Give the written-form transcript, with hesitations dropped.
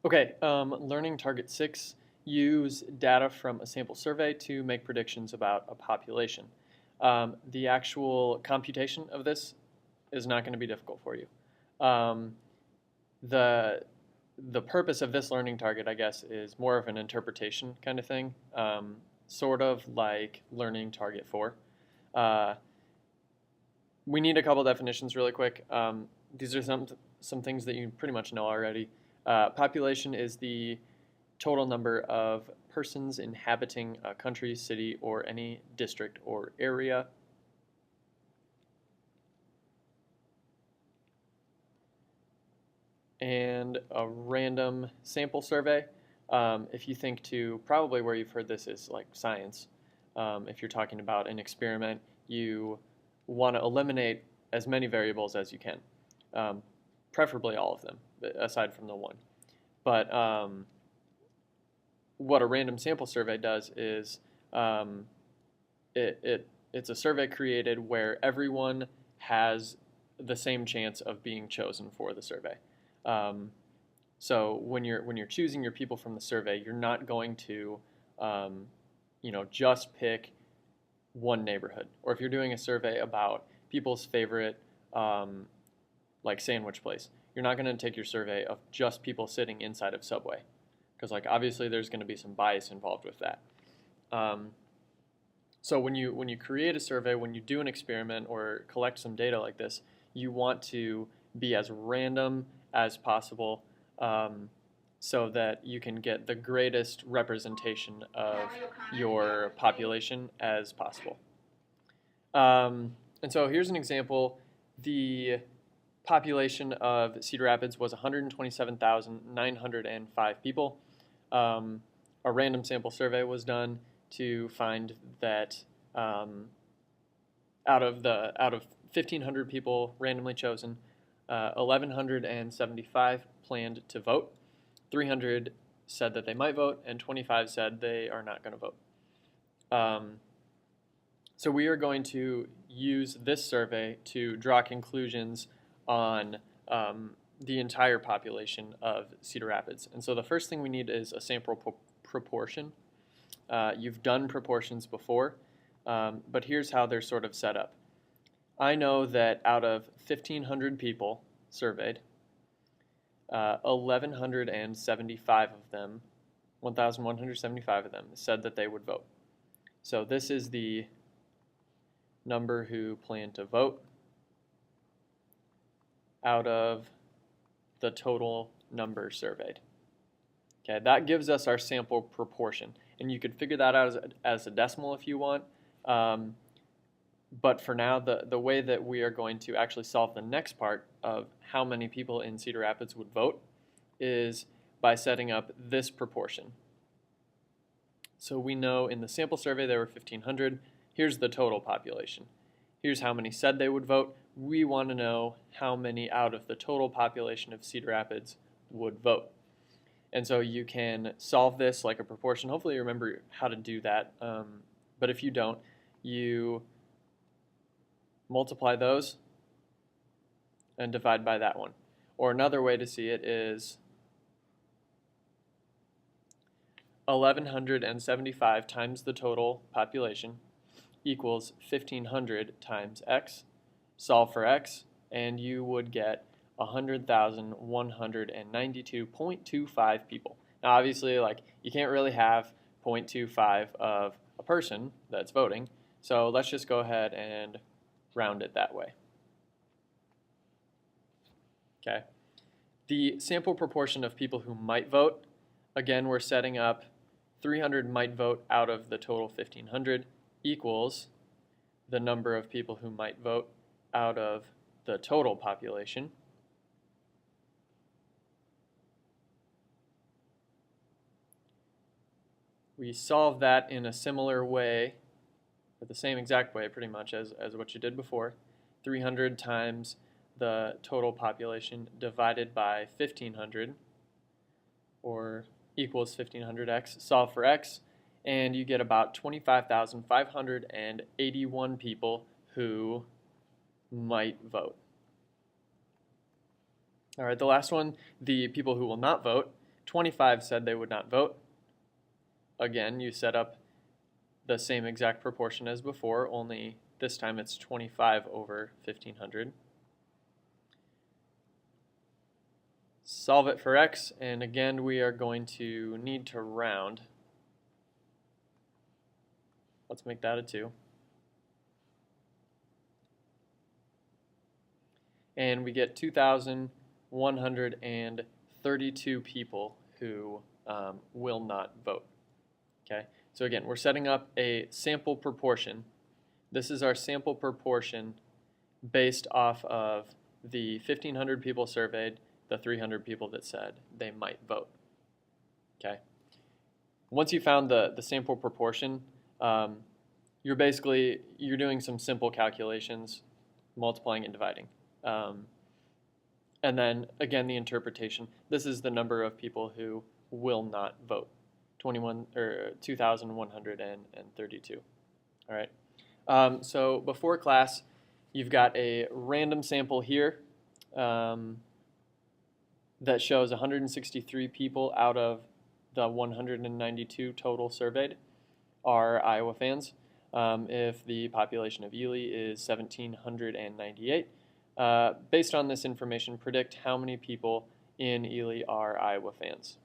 Okay, learning target 6, use data from a sample survey to make predictions about a population. The actual computation of this is not going to be difficult for you. Um, the the purpose of this learning target, I guess, is more of an interpretation kind of thing, sort of like learning target 4. Uh, we need a couple definitions really quick. These are some things that you pretty much know already. Population is the total number of persons inhabiting a country, city, or any district or area. And a random sample survey. If you think to probably where you've heard this is like science. If you're talking about an experiment, you want to eliminate as many variables as you can, preferably all of them, aside from the one. But what a random sample survey does is it's a survey created where everyone has the same chance of being chosen for the survey. So when you're choosing your people from the survey, you're not going to just pick one neighborhood. Or if you're doing a survey about people's favorite like sandwich place, you're not going to take your survey of just people sitting inside of Subway, because like obviously there's going to be some bias involved with that. So when you create a survey, when you do an experiment or collect some data like this, you want to be as random as possible, so that you can get the greatest representation of your population as possible. And so here's an example. The population of Cedar Rapids was 127,905 people. A random sample survey was done to find that out of 1,500 people randomly chosen, 1,175 planned to vote. 300 said that they might vote, and 25 said they are not going to vote. So we are going to use this survey to draw conclusions on the entire population of Cedar Rapids. And so the first thing we need is a sample proportion. You've done proportions before, but here's how they're sort of set up. I know that out of 1,500 people surveyed, 1,175 of them, 1,175 of them said that they would vote. So this is the number who plan to vote out of the total number surveyed. Okay, that gives us our sample proportion, and you could figure that out as a decimal if you want. But for now, the way that we are going to actually solve the next part of how many people in Cedar Rapids would vote is by setting up this proportion. So we know in the sample survey there were 1,500. Here's the total population. Here's how many said they would vote. We want to know how many out of the total population of Cedar Rapids would vote. And so you can solve this like a proportion. Hopefully you remember how to do that. But if you don't, you multiply those and divide by that one. Or another way to see it is 1,175 times the total population equals 1,500 times x. Solve for x, and you would get 100,192.25 people. Now obviously, like, you can't really have 0.25 of a person that's voting, so let's just go ahead and round it that way. Okay. The sample proportion of people who might vote, again, we're setting up 300 might vote out of the total 1,500 equals the number of people who might vote out of the total population. We solve that in a similar way, or the same exact way pretty much as what you did before. 300 times the total population divided by 1,500, or equals 1,500x. Solve for x, and you get about 25,581 people who might vote. All right, the last one, the people who will not vote. 25 said they would not vote. Again, you set up the same exact proportion as before, only this time it's 25 over 1,500. Solve it for x, and again we are going to need to round. Let's make that a 2. And we get 2,132 people who will not vote. Okay, so again, we're setting up a sample proportion. This is our sample proportion based off of the 1,500 people surveyed, the 300 people that said they might vote. Okay. Once you found the sample proportion, you're doing some simple calculations, multiplying and dividing. And then again, the interpretation. This is the number of people who will not vote. 2,132. All right. So before class, you've got a random sample here that shows 163 people out of the 192 total surveyed are Iowa fans. If the population of Ely is 1,798, based on this information, predict how many people in Ely are Iowa fans.